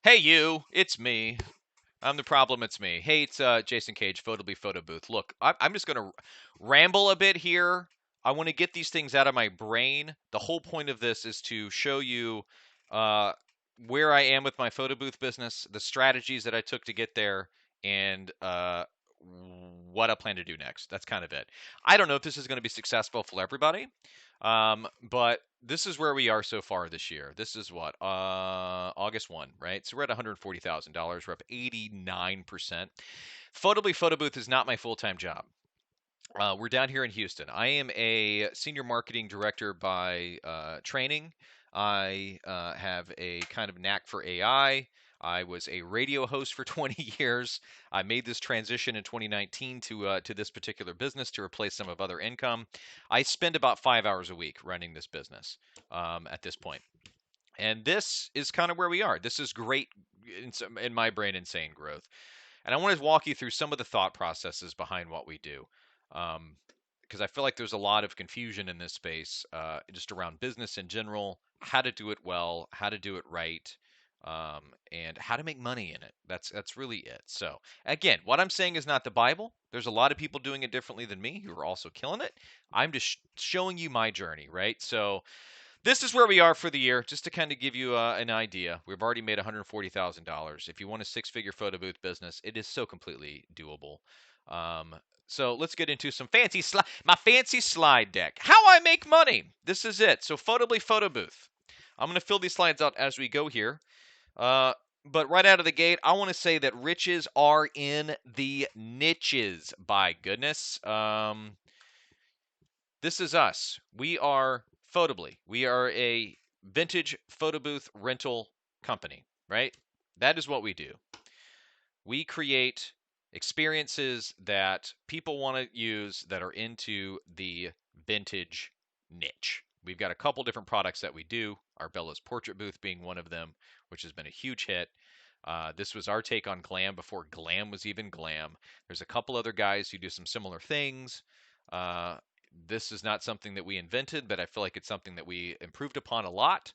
Hey, you, it's me. I'm the problem, it's me. Hey, it's Jason Cage, Photobly Photo Booth. Look, I'm just going to ramble a bit here. I want to get these things out of my brain. The whole point of this is to show you uh, where I am with my photo booth business, the strategies that I took to get there, and what I plan to do next. That's kind of it. I don't know if this is going to be successful for everybody, but this is where we are so far this year. This is what August 1, right? So we're at $140,000. We're up 89%. Photobly Photo Booth is not my full-time job. We're down here in Houston. I am a senior marketing director by training. I have a kind of knack for AI. I was a radio host for 20 years. I made this transition in 2019 to this particular business to replace some of other income. I spend about 5 hours a week running this business at this point. And this is kind of where we are. This is great in my brain, insane growth. And I want to walk you through some of the thought processes behind what we do. Um, because I feel like there's a lot of confusion in this space, just around business in general, how to do it well, how to do it right, and how to make money in it. That's really it. So again, what I'm saying is not the Bible. There's a lot of people doing it differently than me who are also killing it. I'm just showing you my journey, right? So this is where we are for the year, just to kind of give you an idea. We've already made $140,000. If you want a six-figure photo booth business, it is so completely doable. Um, so let's get into some my fancy slide deck. How I make money. This is it. So Photobly Photo Booth. I'm going to fill these slides out as we go here. Uh, but right out of the gate, I want to say that riches are in the niches. By goodness. This is us. We are Photobly. We are a vintage photo booth rental company, right? That is what we do. We create experiences that people want to use that are into the vintage niche. We've got a couple different products that we do, our Bella's Portrait Booth being one of them, which has been a huge hit. This was our take on glam before glam was even glam. There's a couple other guys who do some similar things. Uh, this is not something that we invented, but I feel like it's something that we improved upon a lot.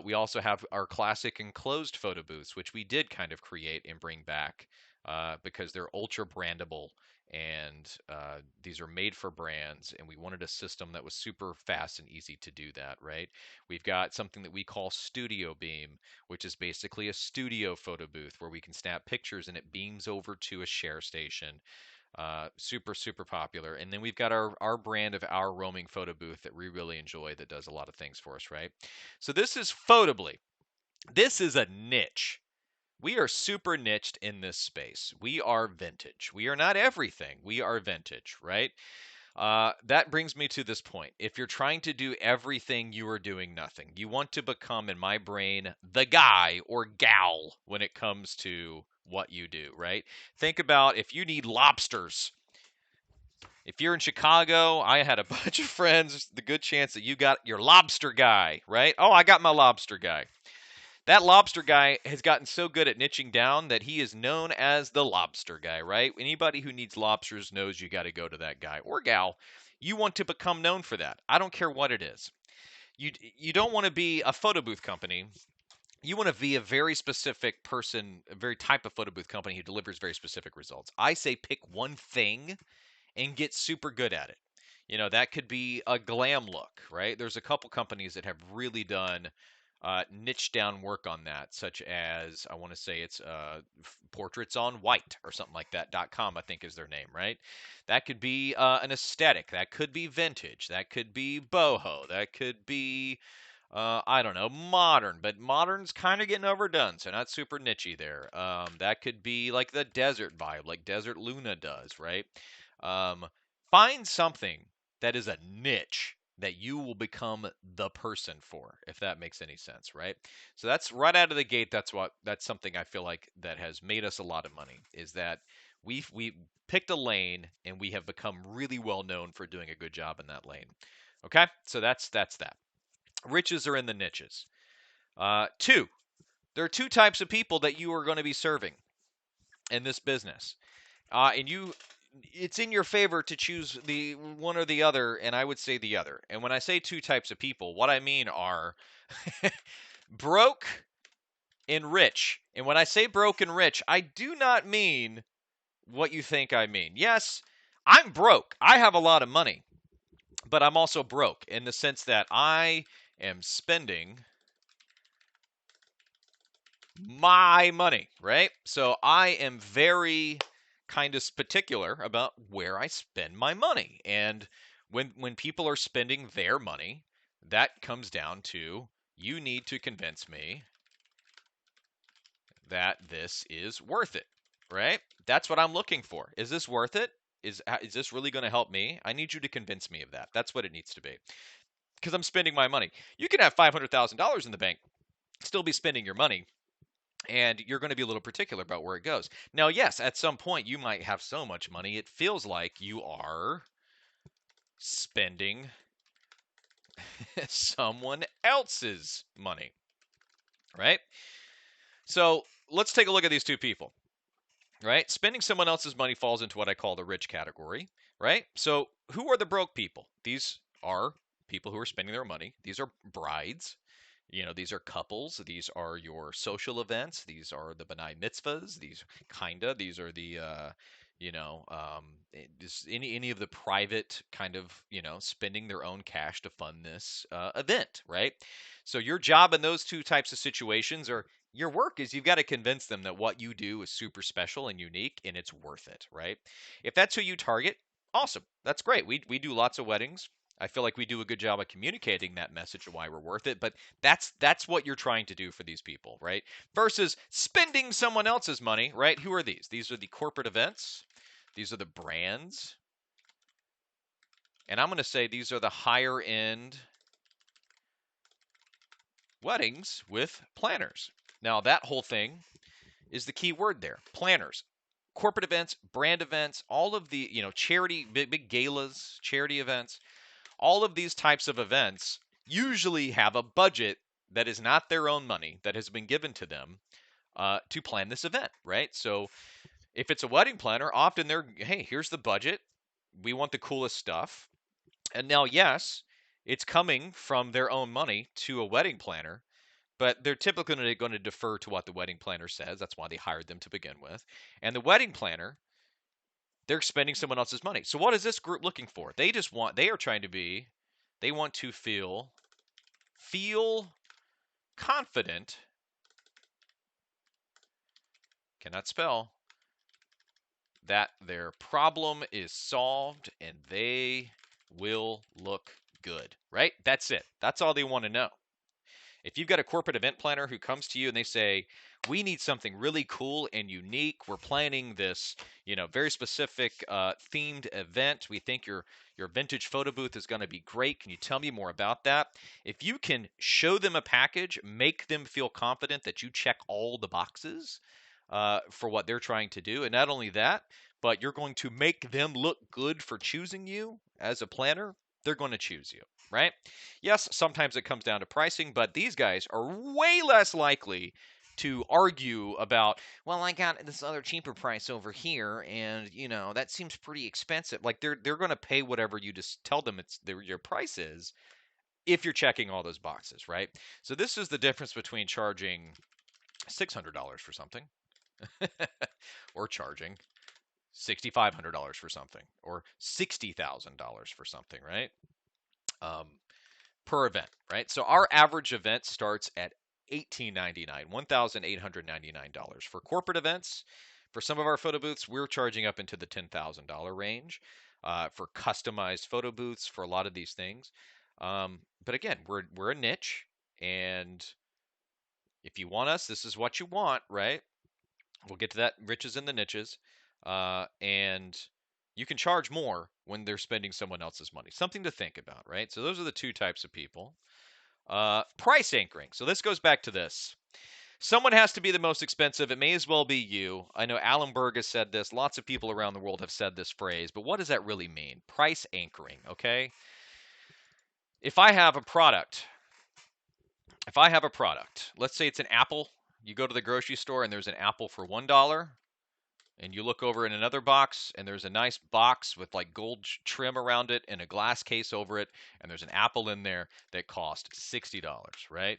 We also have our classic enclosed photo booths, which we did kind of create and bring back because they're ultra brandable and these are made for brands. And we wanted a system that was super fast and easy to do that, right? We've got something that we call Studio Beam, which is basically a studio photo booth where we can snap pictures and it beams over to a share station. Super, super popular. And then we've got our brand of our roaming photo booth that we really enjoy that does a lot of things for us, right? So this is Photobly. This is a niche. We are super niched in this space. We are vintage. We are not everything. We are vintage, right? That brings me to this point. If you're trying to do everything, you are doing nothing. You want to become, in my brain, the guy or gal when it comes to what you do, right? Think about if you need lobsters. If you're in Chicago, I had a bunch of friends. The good chance that you got your lobster guy, right? Oh, I got my lobster guy. That lobster guy has gotten so good at niching down that he is known as the lobster guy, right? Anybody who needs lobsters knows you got to go to that guy or gal. You want to become known for that. I don't care what it is. You don't want to be a photo booth company. You want to be a very specific person, a very type of photo booth company who delivers very specific results. I say pick one thing and get super good at it. That could be a glam look, right? There's a couple companies that have really done niche down work on that, such as I want to say it's Portraits on White or something like that. .com, I think, is their name, right? That could be an aesthetic. That could be vintage. That could be boho. That could be I don't know, modern, but modern's kind of getting overdone, so not super nichey there. That could be like the desert vibe, like Desert Luna does, right? Um, find something that is a niche that you will become the person for, if that makes any sense, right? So that's right out of the gate. That's something I feel like that has made us a lot of money is that we picked a lane and we have become really well known for doing a good job in that lane. Okay, so that's that. Riches are in the niches. Two, there are two types of people that you are going to be serving in this business, and it's in your favor to choose the one or the other, and I would say the other. And when I say two types of people, what I mean are broke and rich. And when I say broke and rich, I do not mean what you think I mean. Yes, I'm broke. I have a lot of money, but I'm also broke in the sense that I am spending my money, right? So I am very kind of particular about where I spend my money. And when people are spending their money, that comes down to you need to convince me that this is worth it, right? That's what I'm looking for. Is this worth it? Is this really going to help me? I need you to convince me of that. That's what it needs to be. Because I'm spending my money. You can have $500,000 in the bank, still be spending your money, and you're going to be a little particular about where it goes. Now, yes, at some point you might have so much money it feels like you are spending someone else's money, right? So let's take a look at these two people, right? Spending someone else's money falls into what I call the rich category, right? So who are the broke people? These are people who are spending their money. These are brides. These are couples. These are your social events. These are the benai mitzvahs. These are the, just any of the private kind of, spending their own cash to fund this event, right? So your job in those two types of situations, or your work, is you've got to convince them that what you do is super special and unique and it's worth it, right? If that's who you target, awesome. That's great. We do lots of weddings. I feel like we do a good job of communicating that message of why we're worth it, but that's what you're trying to do for these people, right? Versus spending someone else's money, right? Who are these? These are the corporate events. These are the brands. And I'm going to say these are the higher end weddings with planners. Now, that whole thing is the key word there. Planners. Corporate events, brand events, all of the, charity, big galas, charity events. All of these types of events usually have a budget that is not their own money that has been given to them to plan this event, right? So if it's a wedding planner, often hey, here's the budget. We want the coolest stuff. And now, yes, it's coming from their own money to a wedding planner, but they're typically going to defer to what the wedding planner says. That's why they hired them to begin with. And the wedding planner, they're spending someone else's money. So what is this group looking for? They want to feel confident, cannot spell, that their problem is solved and they will look good, right? That's it. That's all they want to know. If you've got a corporate event planner who comes to you and they say, we need something really cool and unique. We're planning this, very specific themed event. We think your vintage photo booth is going to be great. Can you tell me more about that? If you can show them a package, make them feel confident that you check all the boxes for what they're trying to do. And not only that, but you're going to make them look good for choosing you as a planner, they're going to choose you, right? Yes, sometimes it comes down to pricing, but these guys are way less likely to argue about, well, I got this other cheaper price over here, and that seems pretty expensive. Like they're going to pay whatever you just tell them your price is, if you're checking all those boxes, right? So this is the difference between charging $600 for something or charging $6,500 for something or $60,000 for something, right? Per event, right? So our average event starts at $1,899, $1,899 for corporate events. For some of our photo booths, we're charging up into the $10,000 range for customized photo booths for a lot of these things. But again, we're a niche, and if you want us, this is what you want, right? We'll get to that, riches in the niches. And you can charge more when they're spending someone else's money. Something to think about, right? So those are the two types of people. Price anchoring. So this goes back to this. Someone has to be the most expensive. It may as well be you. I know Alan Berg has said this. Lots of people around the world have said this phrase. But what does that really mean? Price anchoring, okay? If I have a product, let's say it's an apple. You go to the grocery store and there's an apple for $1. And you look over in another box, and there's a nice box with like gold trim around it and a glass case over it, and there's an apple in there that cost $60, right?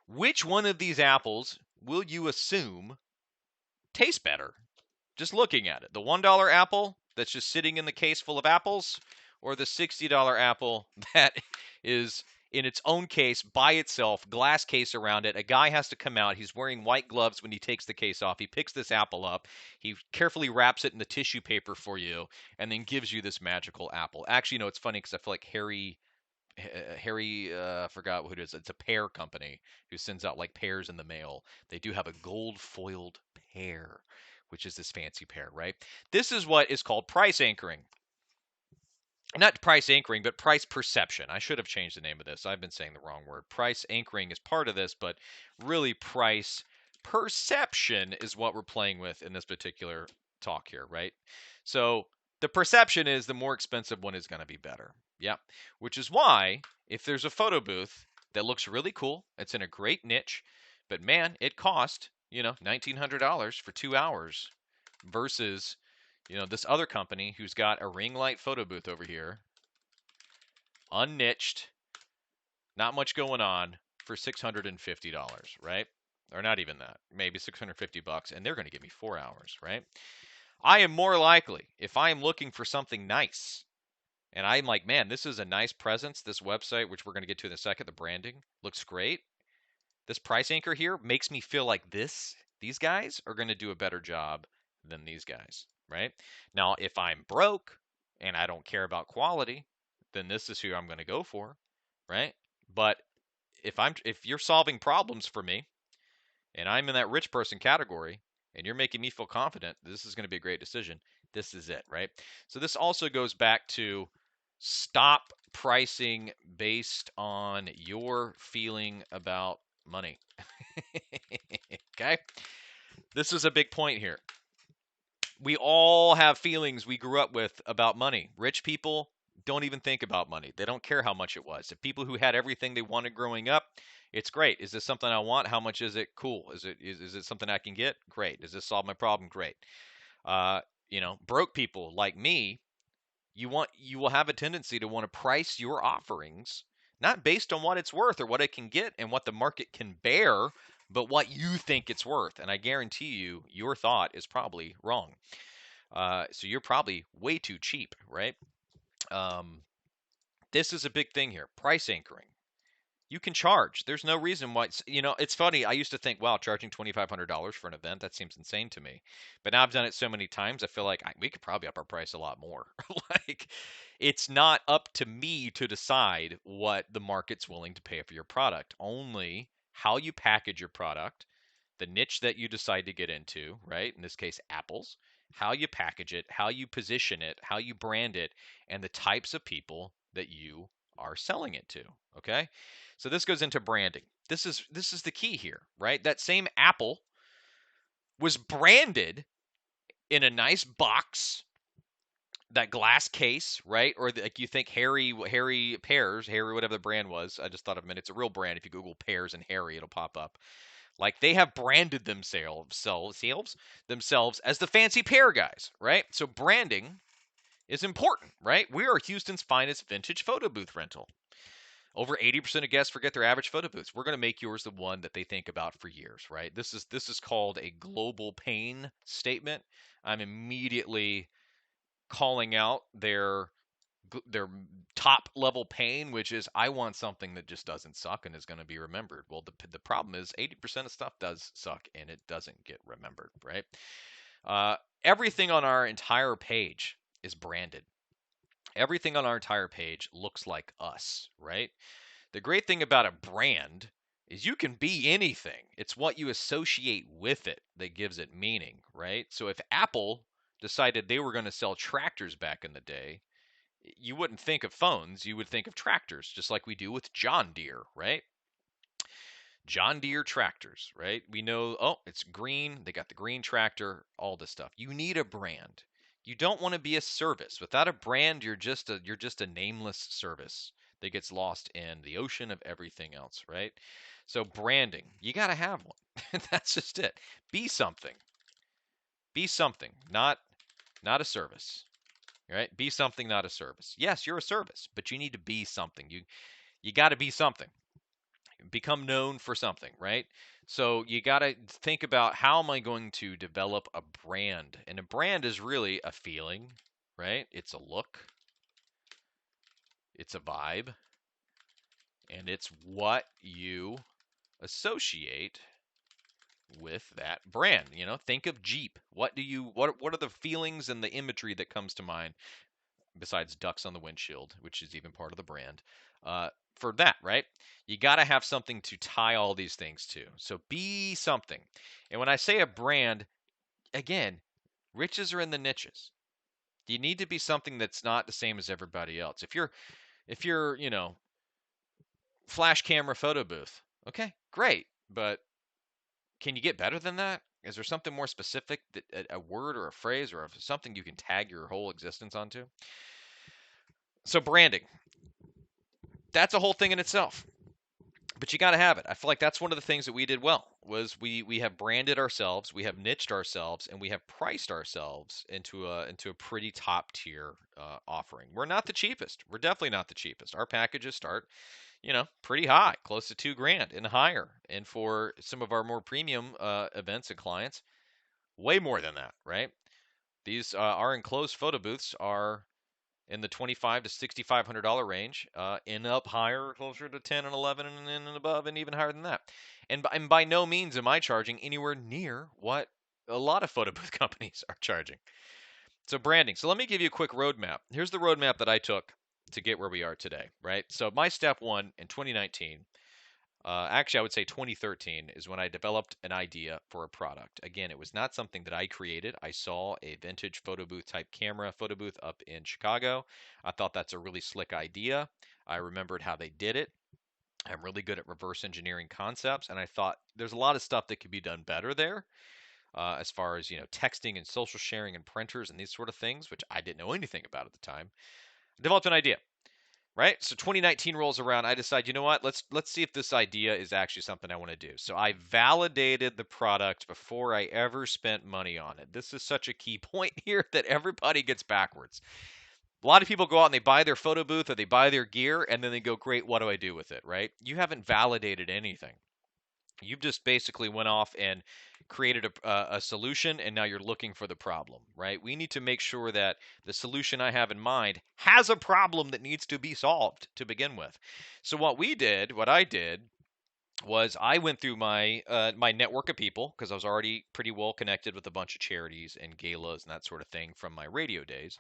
Which one of these apples will you assume tastes better? Just looking at it. The $1 apple that's just sitting in the case full of apples, or the $60 apple that is in its own case by itself, glass case around it. A guy has to come out. He's wearing white gloves when he takes the case off. He picks this apple up. He carefully wraps it in the tissue paper for you and then gives you this magical apple. Actually, no, it's funny because I feel like I forgot who it is. It's a pear company who sends out like pears in the mail. They do have a gold foiled pear, which is this fancy pear, right? This is what is called price anchoring. Not price anchoring, but price perception. I should have changed the name of this. I've been saying the wrong word. Price anchoring is part of this, but really price perception is what we're playing with in this particular talk here, right? So the perception is the more expensive one is going to be better. Yeah. Which is why if there's a photo booth that looks really cool, it's in a great niche, but man, it cost, $1,900 for 2 hours versus this other company who's got a ring light photo booth over here, unniched, not much going on, for $650, right? Or not even that, maybe $650, and they're going to give me 4 hours, right? I am more likely, if I am looking for something nice, and I'm like, man, this is a nice presence, this website, which we're going to get to in a second, the branding looks great. This price anchor here makes me feel like these guys are going to do a better job than these guys, right? Now, if I'm broke and I don't care about quality, then this is who I'm going to go for, right? But if you're solving problems for me and I'm in that rich person category and you're making me feel confident, this is going to be a great decision. This is it, right? So this also goes back to stop pricing based on your feeling about money. Okay? This is a big point here. We all have feelings we grew up with about money. Rich people don't even think about money. They don't care how much it was. The people who had everything they wanted growing up, it's great. Is this something I want? How much is it? Cool. Is it something I can get? Great. Does this solve my problem? Great. Broke people like me, you will have a tendency to want to price your offerings not based on what it's worth or what it can get and what the market can bear, but what you think it's worth. And I guarantee you, your thought is probably wrong. So you're probably way too cheap, right? This is a big thing here. Price anchoring. You can charge. There's no reason why. It's funny. I used to think, wow, charging $2,500 for an event, that seems insane to me. But now I've done it so many times, I feel like we could probably up our price a lot more. Like, it's not up to me to decide what the market's willing to pay for your product. Only how you package your product, the niche that you decide to get into, right? In this case, apples. How you package it, how you position it, how you brand it, and the types of people that you are selling it to. Okay? So this goes into branding. This is the key here, right? That same apple was branded in a nice box, that glass case, right? Or like you think Harry Pears, Harry whatever the brand was. I just thought of it. It's a real brand. If you Google Pears and Harry, it'll pop up. Like they have branded themselves as the fancy pear guys, right? So branding is important, right? We are Houston's finest vintage photo booth rental. Over 80% of guests forget their average photo booths. We're going to make yours the one that they think about for years, right? This is called a global pain statement. I'm immediately calling out their top level pain, which is I want something that just doesn't suck and is going to be remembered. Well, the problem is 80% of stuff does suck and it doesn't get remembered, right? Everything on our entire page is branded. Everything on our entire page looks like us, right? The great thing about a brand is you can be anything. It's what you associate with it that gives it meaning, right? So if Apple decided they were going to sell tractors back in the day, you wouldn't think of phones, you would think of tractors, just like we do with John Deere, right? John Deere tractors, right? We know, oh, it's green, they got the green tractor, all this stuff. You need a brand. You don't want to be a service. Without a brand, you're just a nameless service that gets lost in the ocean of everything else, right? So branding, you got to have one. That's just it. Be something. Be something, not a service. Right? Be something, not a service. Yes, you're a service, but you need to be something. You got to be something. become known for something, right? So you got to think about, how am I going to develop a brand? And a brand is really a feeling, right? It's a look, it's a vibe, and it's what you associate with that brand. Think of Jeep. What are the feelings and the imagery that comes to mind, besides ducks on the windshield, which is even part of the brand? For that, right? You got to have something to tie all these things to. So be something. And when I say a brand, again, riches are in the niches. You need to be something that's not the same as everybody else. If you're, flash camera photo booth, okay, great, but can you get better than that? Is there something more specific, that a word or a phrase or something you can tag your whole existence onto? So branding, that's a whole thing in itself. But you got to have it. I feel like that's one of the things that we did well, was we have branded ourselves, we have niched ourselves, and we have priced ourselves into a pretty top tier offering. We're not the cheapest. We're definitely not the cheapest. Our packages start, pretty high, close to $2,000 and higher. And for some of our more premium events and clients, way more than that, right? These our enclosed photo booths are in the $2,500 to $6,500 range, and up higher, closer to 10 and 11 and above, and even higher than that. And by no means am I charging anywhere near what a lot of photo booth companies are charging. So branding. So let me give you a quick roadmap. Here's the roadmap that I took to get where we are today, right? So my step one in 2019, actually, I would say 2013 is when I developed an idea for a product. Again, it was not something that I created. I saw a vintage photo booth type camera photo booth up in Chicago. I thought that's a really slick idea. I remembered how they did it. I'm really good at reverse engineering concepts, and I thought there's a lot of stuff that could be done better there, as far as texting and social sharing and printers and these sort of things, which I didn't know anything about at the time. I developed an idea. Right? So 2019 rolls around. I decide, you know what? Let's see if this idea is actually something I want to do. So I validated the product before I ever spent money on it. This is such a key point here that everybody gets backwards. A lot of people go out and they buy their photo booth or they buy their gear and then they go, great, what do I do with it? Right? You haven't validated anything. You've just basically went off and created a solution, and now you're looking for the problem, right? We need to make sure that the solution I have in mind has a problem that needs to be solved to begin with. So what I did was I went through my network of people, because I was already pretty well connected with a bunch of charities and galas and that sort of thing from my radio days.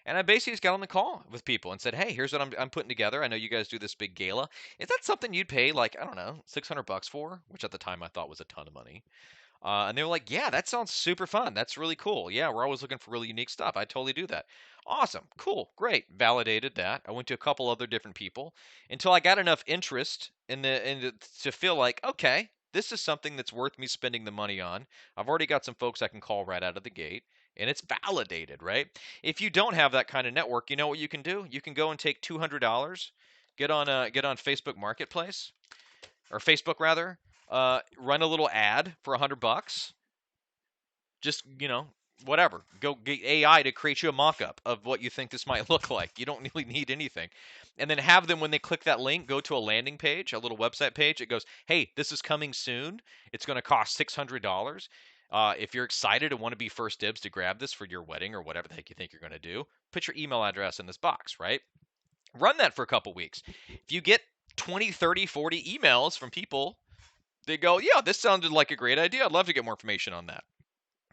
And I basically just got on the call with people and said, "Hey, here's what I'm putting together. I know you guys do this big gala. Is that something you'd pay, like, I don't know, $600 for?" Which at the time I thought was a ton of money. And they were like, "Yeah, that sounds super fun. That's really cool. Yeah, we're always looking for really unique stuff. I totally do that." Awesome, cool, great. Validated that. I went to a couple other different people until I got enough interest to feel like, okay, this is something that's worth me spending the money on. I've already got some folks I can call right out of the gate, and it's validated, right? If you don't have that kind of network, you know what you can do? You can go and take $200, get on Facebook Marketplace, or Facebook rather, run a little ad for $100. Just, whatever. Go get AI to create you a mock-up of what you think this might look like. You don't really need anything. And then have them, when they click that link, go to a landing page, a little website page. It goes, "Hey, this is coming soon. It's going to cost $600. If you're excited and want to be first dibs to grab this for your wedding or whatever the heck you think you're going to do, put your email address in this box," right? Run that for a couple weeks. If you get 20, 30, 40 emails from people, they go, "Yeah, this sounded like a great idea. I'd love to get more information on that."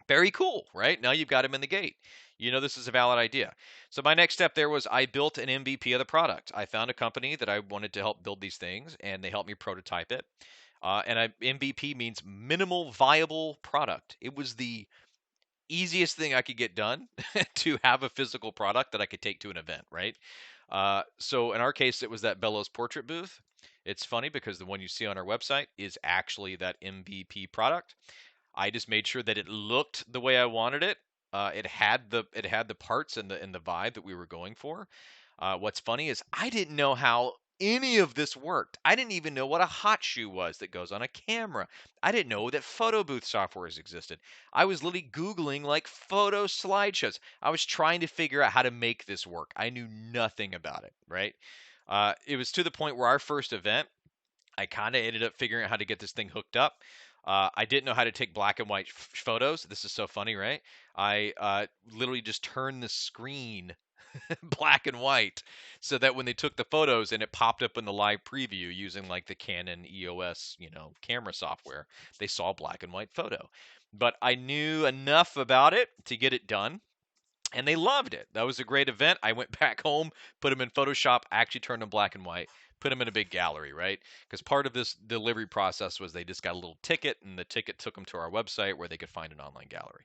Very cool, right? Now you've got him in the gate. You know this is a valid idea. So my next step there was I built an MVP of the product. I found a company that I wanted to help build these things, and they helped me prototype it. MVP means minimal viable product. It was the easiest thing I could get done to have a physical product that I could take to an event, right? So in our case, it was that Bellows portrait booth. It's funny because the one you see on our website is actually that MVP product. I just made sure that it looked the way I wanted it. It had the parts and the vibe that we were going for. What's funny is I didn't know how any of this worked. I didn't even know what a hot shoe was that goes on a camera. I didn't know that photo booth softwares existed. I was literally Googling like photo slideshows. I was trying to figure out how to make this work. I knew nothing about it, right? It was to the point where our first event, I kind of ended up figuring out how to get this thing hooked up. I didn't know how to take black and white photos. This is so funny, right? I literally just turned the screen black and white so that when they took the photos and it popped up in the live preview using like the Canon EOS, camera software, they saw black and white photo. But I knew enough about it to get it done. And they loved it. That was a great event. I went back home, put them in Photoshop, actually turned them black and white, put them in a big gallery, right? Because part of this delivery process was they just got a little ticket, and the ticket took them to our website where they could find an online gallery.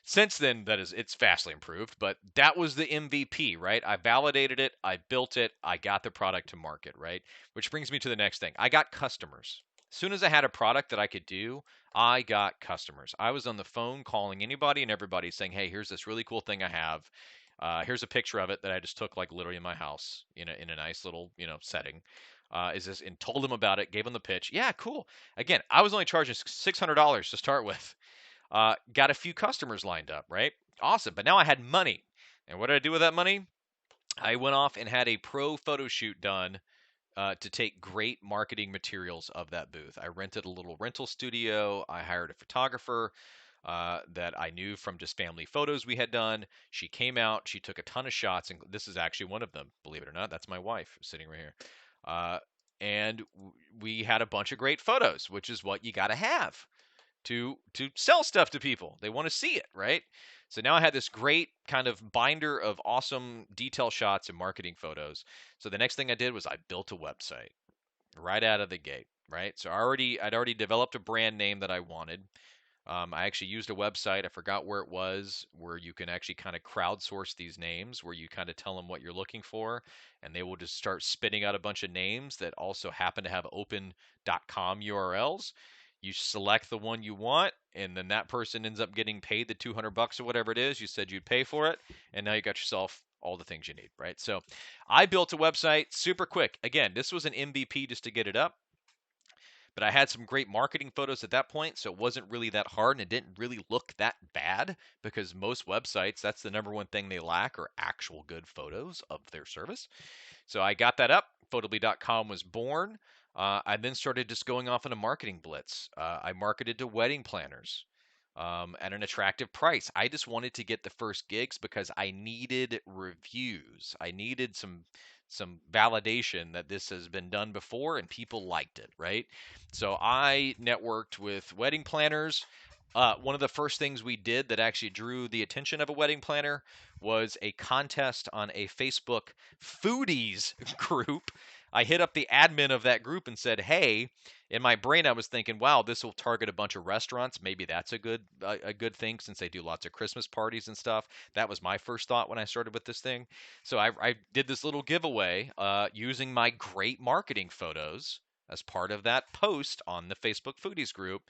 Since then, it's vastly improved, but that was the MVP, right? I validated it, I built it, I got the product to market, right? Which brings me to the next thing. I got customers. As soon as I had a product that I could do, I got customers. I was on the phone calling anybody and everybody saying, hey, here's this really cool thing I have. Here's a picture of it that I just took like literally in my house in a nice little, setting. Is this and told them about it, gave them the pitch. Yeah, cool. Again, I was only charging $600 to start with. Got a few customers lined up, right? Awesome. But now I had money. And what did I do with that money? I went off and had a pro photo shoot done to take great marketing materials of that booth. I rented a little rental studio. I hired a photographer that I knew from just family photos we had done. She came out. She took a ton of shots. And this is actually one of them, believe it or not. That's my wife sitting right here. And we had a bunch of great photos, which is what you got to have to sell stuff to people. They want to see it, right? So now I had this great kind of binder of awesome detail shots and marketing photos. So the next thing I did was I built a website right out of the gate, right? So I'd already developed a brand name that I wanted. I actually used a website. I forgot where it was, where you can actually kind of crowdsource these names, where you kind of tell them what you're looking for, and they will just start spitting out a bunch of names that also happen to have open.com URLs. You select the one you want, and then that person ends up getting paid the $200 or whatever it is you said you'd pay for it, and now you got yourself all the things you need, right? So I built a website super quick. Again, this was an MVP just to get it up. But I had some great marketing photos at that point, so it wasn't really that hard, and it didn't really look that bad because most websites, that's the number one thing they lack are actual good photos of their service. So I got that up. Photobly.com was born. I then started just going off on a marketing blitz. I marketed to wedding planners at an attractive price. I just wanted to get the first gigs because I needed reviews. I needed some validation that this has been done before and people liked it, right? So I networked with wedding planners. One of the first things we did that actually drew the attention of a wedding planner was a contest on a Facebook foodies group. I hit up the admin of that group and said, "Hey," in my brain I was thinking, "Wow, this will target a bunch of restaurants. Maybe that's a good thing since they do lots of Christmas parties and stuff." That was my first thought when I started with this thing. So I did this little giveaway using my great marketing photos as part of that post on the Facebook foodies group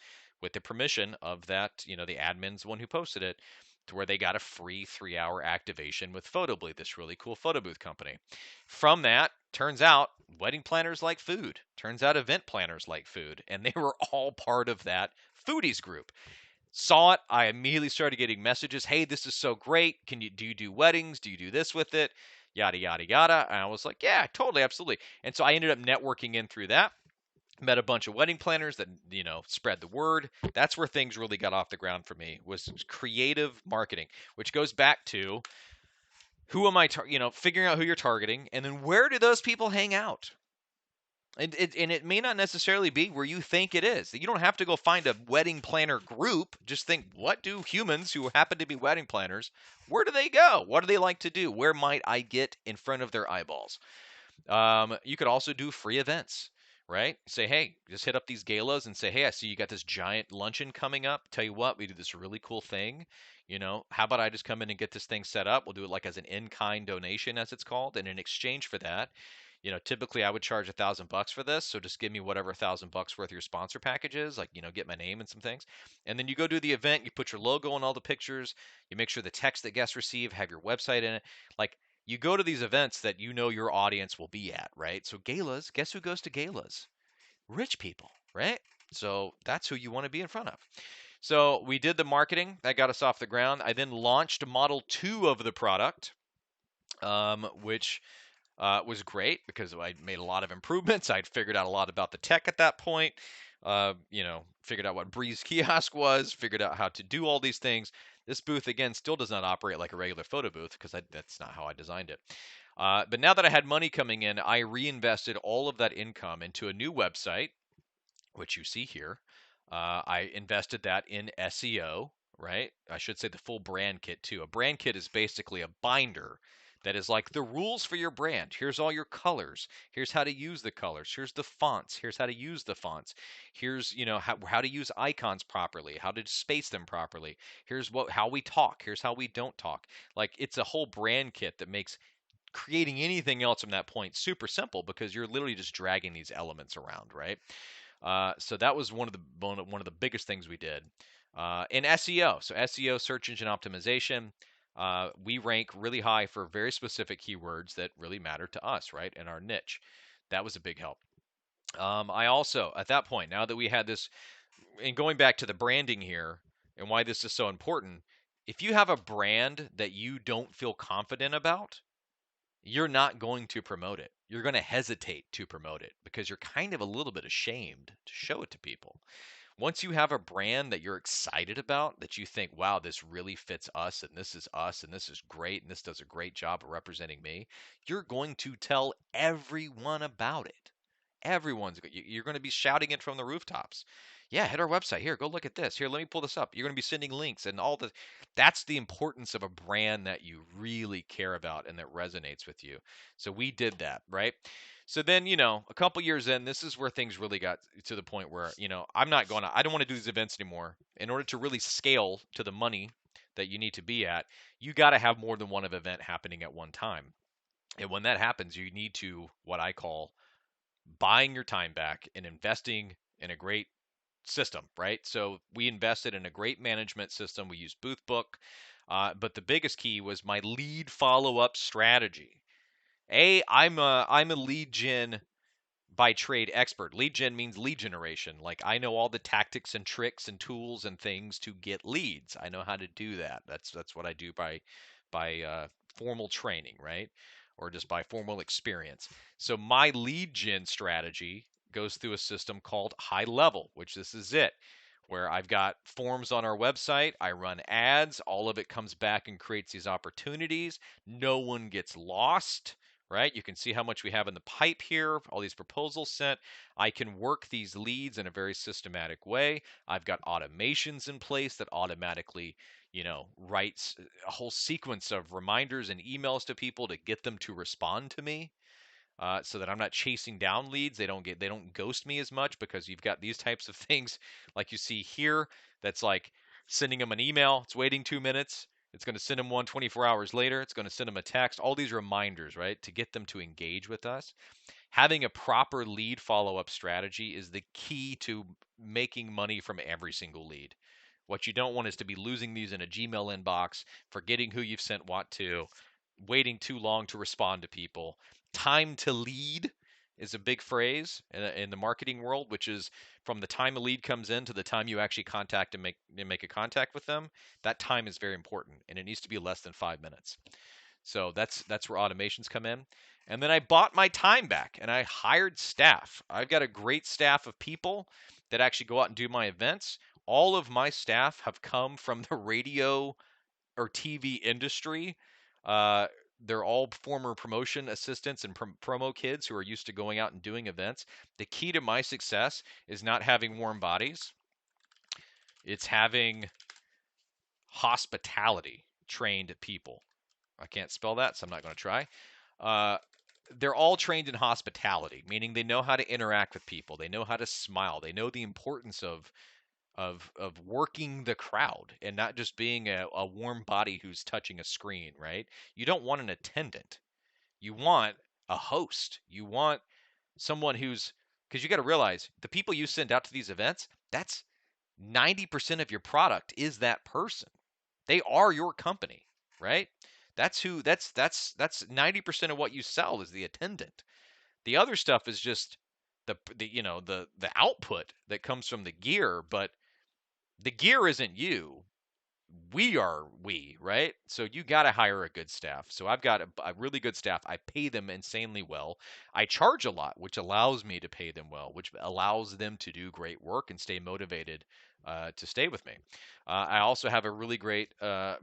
with the permission of that, the admin's one who posted it, to where they got a free 3-hour activation with Photobly, this really cool photo booth company. From that, turns out wedding planners like food. Turns out event planners like food. And they were all part of that foodies group. Saw it. I immediately started getting messages. Hey, this is so great. Do you do weddings? Do you do this with it? Yada, yada, yada. And I was like, yeah, totally, absolutely. And so I ended up networking in through that. Met a bunch of wedding planners that spread the word. That's where things really got off the ground for me, was creative marketing, which goes back to who am I figuring out who you're targeting, and then where do those people hang out. And it may not necessarily be where you think it is. You don't have to go find a wedding planner group. Just think, what do humans who happen to be wedding planners, where do they go? What do they like to do? Where might I get in front of their eyeballs? You could also do free events, right? Say, hey, just hit up these galas and say, hey, I see you got this giant luncheon coming up. Tell you what, we do this really cool thing. How about I just come in and get this thing set up? We'll do it like as an in-kind donation, as it's called. And in exchange for that, typically I would charge $1,000 for this. So just give me whatever $1,000 worth of your sponsor package is, like, get my name and some things. And then you go do the event, you put your logo in all the pictures, you make sure the text that guests receive have your website in it. Like, you go to these events that your audience will be at, right? So galas, guess who goes to galas? Rich people, right? So that's who you want to be in front of. So we did the marketing. That got us off the ground. I then launched Model 2 of the product, which was great because I made a lot of improvements. I'd figured out a lot about the tech at that point. Figured out what Breeze Kiosk was, figured out how to do all these things. This booth, again, still does not operate like a regular photo booth because that's not how I designed it. But now that I had money coming in, I reinvested all of that income into a new website, which you see here. I invested that in SEO, right? I should say the full brand kit too. A brand kit is basically a binder that is like the rules for your brand. Here's all your colors. Here's how to use the colors. Here's the fonts. Here's how to use the fonts. Here's, how to use icons properly, how to space them properly. Here's how we talk. Here's how we don't talk. Like it's a whole brand kit that makes creating anything else from that point super simple because you're literally just dragging these elements around, right? So that was one of the biggest things we did in SEO. So SEO, search engine optimization, we rank really high for very specific keywords that really matter to us, right, in our niche. That was a big help. I also, at that point, now that we had this, and going back to the branding here and why this is so important, if you have a brand that you don't feel confident about, you're not going to promote it. You're going to hesitate to promote it because you're kind of a little bit ashamed to show it to people. Once you have a brand that you're excited about, that you think, wow, this really fits us, and this is great, and this does a great job of representing me, you're going to tell everyone about it. You're going to be shouting it from the rooftops. Yeah, hit our website. Here, go look at this. Here, let me pull this up. You're going to be sending links and all the. That's the importance of a brand that you really care about and that resonates with you. So we did that, right? So then, a couple years in, this is where things really got to the point where, I don't want to do these events anymore. In order to really scale to the money that you need to be at, you got to have more than one event happening at one time. And when that happens, you need to, what I call, buying your time back and investing in a great system, right? So we invested in a great management system. We used Boothbook. But the biggest key was my lead follow-up strategy. I'm a lead gen by trade expert. Lead gen means lead generation. Like I know all the tactics and tricks and tools and things to get leads. I know how to do that. That's what I do by formal training, right? Or just by formal experience. So my lead gen strategy goes through a system called High Level, which this is it, where I've got forms on our website, I run ads, all of it comes back and creates these opportunities. No one gets lost, right? You can see how much we have in the pipe here, all these proposals sent. I can work these leads in a very systematic way. I've got automations in place that automatically, writes a whole sequence of reminders and emails to people to get them to respond to me. So that I'm not chasing down leads. They don't ghost me as much because you've got these types of things like you see here. That's like sending them an email. It's waiting 2 minutes. It's going to send them one 24 hours later. It's going to send them a text. All these reminders, right, to get them to engage with us. Having a proper lead follow-up strategy is the key to making money from every single lead. What you don't want is to be losing these in a Gmail inbox, forgetting who you've sent what to, waiting too long to respond to people. Time to lead is a big phrase in the marketing world, which is from the time a lead comes in to the time you actually contact and make a contact with them. That time is very important, and it needs to be less than 5 minutes. So that's where automations come in. And then I bought my time back and I hired staff. I've got a great staff of people that actually go out and do my events. All of my staff have come from the radio or TV industry. Uh, they're all former promotion assistants and promo kids who are used to going out and doing events. The key to my success is not having warm bodies. It's having hospitality trained people. I can't spell that, so I'm not going to try. Uh, they're all trained in hospitality, meaning they know how to interact with people. They know how to smile. They know the importance of working the crowd and not just being a warm body who's touching a screen, right? You don't want an attendant. You want a host. You want someone because you got to realize the people you send out to these events, that's 90% of your product is that person. They are your company, right? That's 90% of what you sell is the attendant. The other stuff is just the output that comes from the gear, but the gear isn't you. we, right? So you got to hire a good staff. So I've got a really good staff. I pay them insanely well. I charge a lot, which allows me to pay them well, which allows them to do great work and stay motivated to stay with me. I also have a really great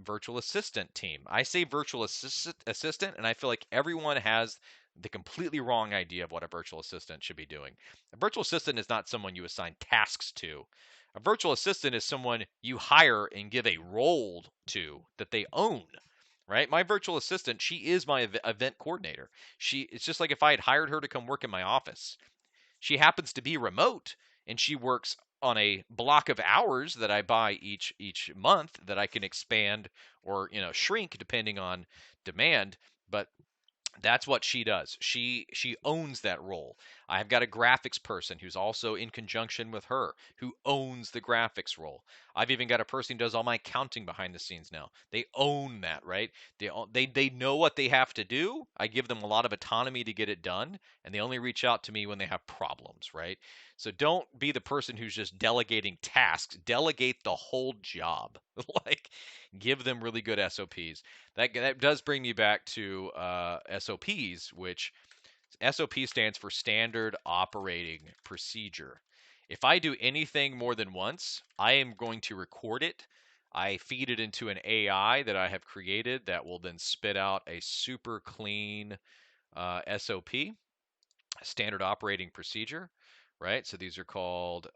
virtual assistant team. I say virtual assistant, and I feel like everyone has the completely wrong idea of what a virtual assistant should be doing. A virtual assistant is not someone you assign tasks to. A virtual assistant is someone you hire and give a role to that they own, right? My virtual assistant, she is my event coordinator. It's just like if I had hired her to come work in my office. She happens to be remote and she works on a block of hours that I buy each month that I can expand or, shrink depending on demand, but that's what she does. She owns that role. I've got a graphics person who's also in conjunction with her who owns the graphics role. I've even got a person who does all my accounting behind the scenes now. They own that, right? They know what they have to do. I give them a lot of autonomy to get it done, and they only reach out to me when they have problems, right? So don't be the person who's just delegating tasks. Delegate the whole job. Like give them really good SOPs. That does bring me back to SOPs, which SOP stands for Standard Operating Procedure. If I do anything more than once, I am going to record it. I feed it into an AI that I have created that will then spit out a super clean SOP, Standard Operating Procedure, right? So these are called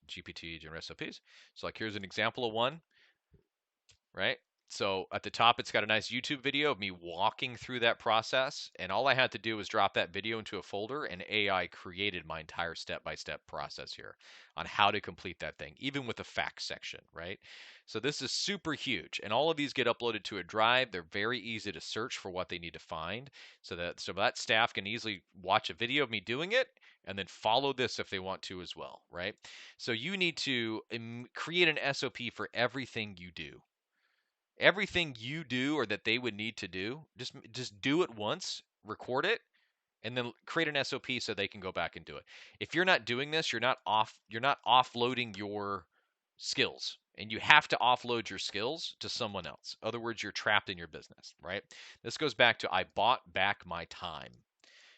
GPT General SOPs. So like here's an example of one, right? So at the top, it's got a nice YouTube video of me walking through that process. And all I had to do was drop that video into a folder, and AI created my entire step-by-step process here on how to complete that thing, even with the facts section, right? So this is super huge. And all of these get uploaded to a drive. They're very easy to search for what they need to find so that staff can easily watch a video of me doing it and then follow this if they want to as well, right? So you need to create an SOP for everything you do. Everything you do or that they would need to do, just do it once, record it, and then create an SOP so they can go back and do it. If you're not doing this, you're not offloading your skills. And you have to offload your skills to someone else. In other words, you're trapped in your business, right? This goes back to I bought back my time.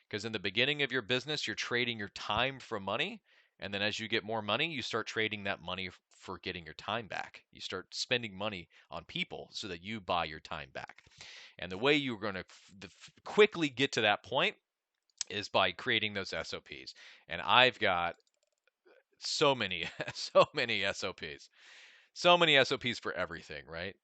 Because in the beginning of your business, you're trading your time for money. And then as you get more money, you start trading that money for getting your time back. You start spending money on people so that you buy your time back. And the way you're going to quickly get to that point is by creating those SOPs. And I've got so many, so many SOPs. So many SOPs for everything, right?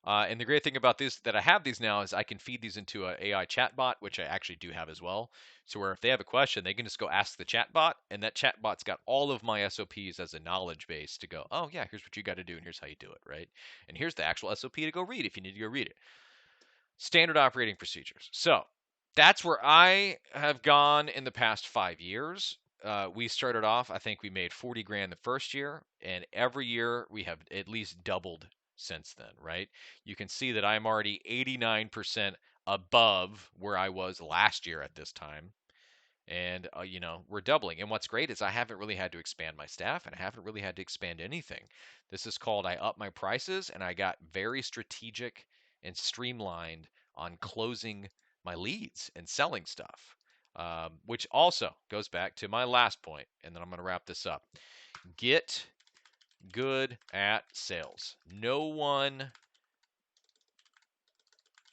And the great thing about this that I have these now is I can feed these into an AI chatbot, which I actually do have as well. So where if they have a question, they can just go ask the chatbot, and that chatbot's got all of my SOPs as a knowledge base to go, oh yeah, here's what you got to do, and here's how you do it, right? And here's the actual SOP to go read if you need to go read it. Standard operating procedures. So that's where I have gone in the past 5 years. We started off, I think we made 40 grand the first year, and every year we have at least doubled since then, right? You can see that I'm already 89% above where I was last year at this time. And, we're doubling. And what's great is I haven't really had to expand my staff and I haven't really had to expand anything. This is called I up my prices and I got very strategic and streamlined on closing my leads and selling stuff, which also goes back to my last point. And then I'm going to wrap this up. Get good at sales. No one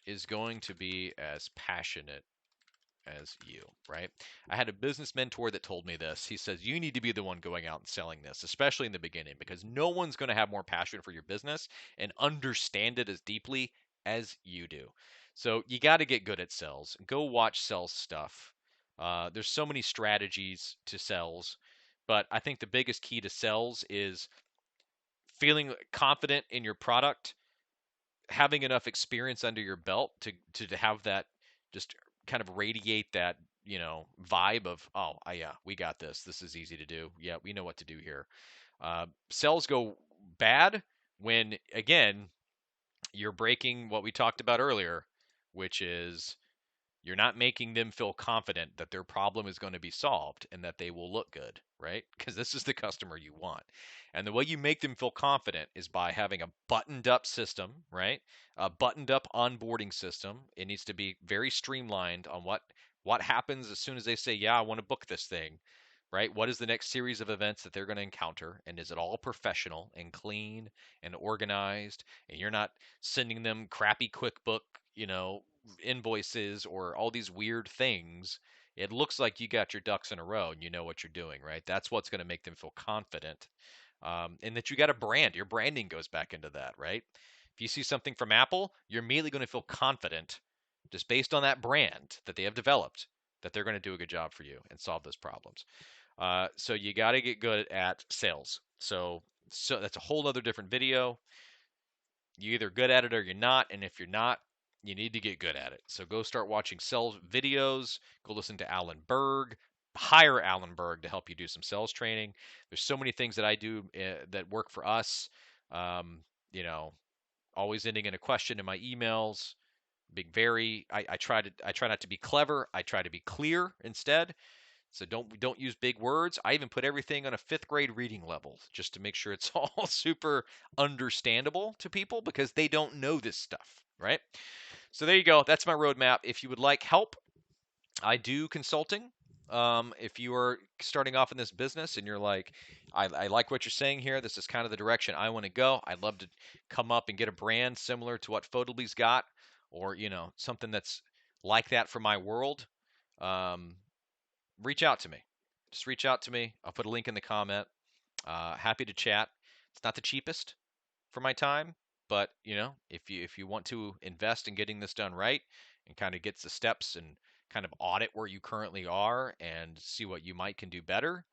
is going to be as passionate as you, right? I had a business mentor that told me this. He says, you need to be the one going out and selling this, especially in the beginning, because no one's going to have more passion for your business and understand it as deeply as you do. So you got to get good at sales. Go watch sales stuff. There's so many strategies to sales, but I think the biggest key to sales is feeling confident in your product, having enough experience under your belt to have that just kind of radiate that vibe of yeah, we got this, this is easy to do, yeah, we know what to do here. Sales go bad when again you're breaking what we talked about earlier, which is You're not making them feel confident that their problem is going to be solved and that they will look good, right? Because this is the customer you want. And the way you make them feel confident is by having a buttoned up system, right? A buttoned up onboarding system. It needs to be very streamlined on what happens as soon as they say, "Yeah, I want to book this thing." Right? What is the next series of events that they're going to encounter? And is it all professional and clean and organized? And you're not sending them crappy QuickBook, you know, invoices or all these weird things. It looks like you got your ducks in a row and you know what you're doing, right? That's what's going to make them feel confident. And that you got a brand. Your branding goes back into that, right? If you see something from Apple, you're immediately going to feel confident just based on that brand that they have developed that they're going to do a good job for you and solve those problems. So you got to get good at sales. So that's a whole other different video. You're either good at it or you're not, and if you're not, you need to get good at it. So go start watching sales videos. Go listen to Alan Berg. Hire Alan Berg to help you do some sales training. There's so many things that I do that work for us. Um, you know, always ending in a question in my emails. I try not to be clever. I try to be clear instead. So don't use big words. I even put everything on a 5th grade reading level just to make sure it's all super understandable to people because they don't know this stuff, right? So there you go. That's my roadmap. If you would like help, I do consulting. If you are starting off in this business and you're like, I like what you're saying here. This is kind of the direction I want to go. I'd love to come up and get a brand similar to what Photobly's got, or something that's like that for my world. Um, Reach out to me. Just reach out to me. I'll put a link in the comment. Happy to chat. It's not the cheapest for my time, but if you want to invest in getting this done right and kind of get the steps and kind of audit where you currently are and see what you might can do better,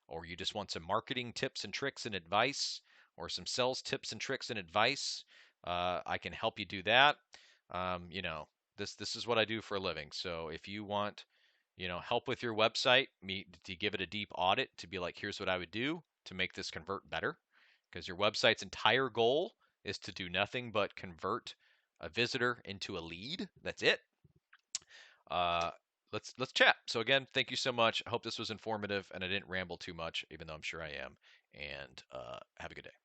or you just want some marketing tips and tricks and advice, or some sales tips and tricks and advice, I can help you do that. This is what I do for a living. So if you want help with your website, me to give it a deep audit to be like, here's what I would do to make this convert better, because your website's entire goal is to do nothing but convert a visitor into a lead. That's it. Uh, let's chat. So again, thank you so much. I hope this was informative and I didn't ramble too much, even though I'm sure I am. And have a good day.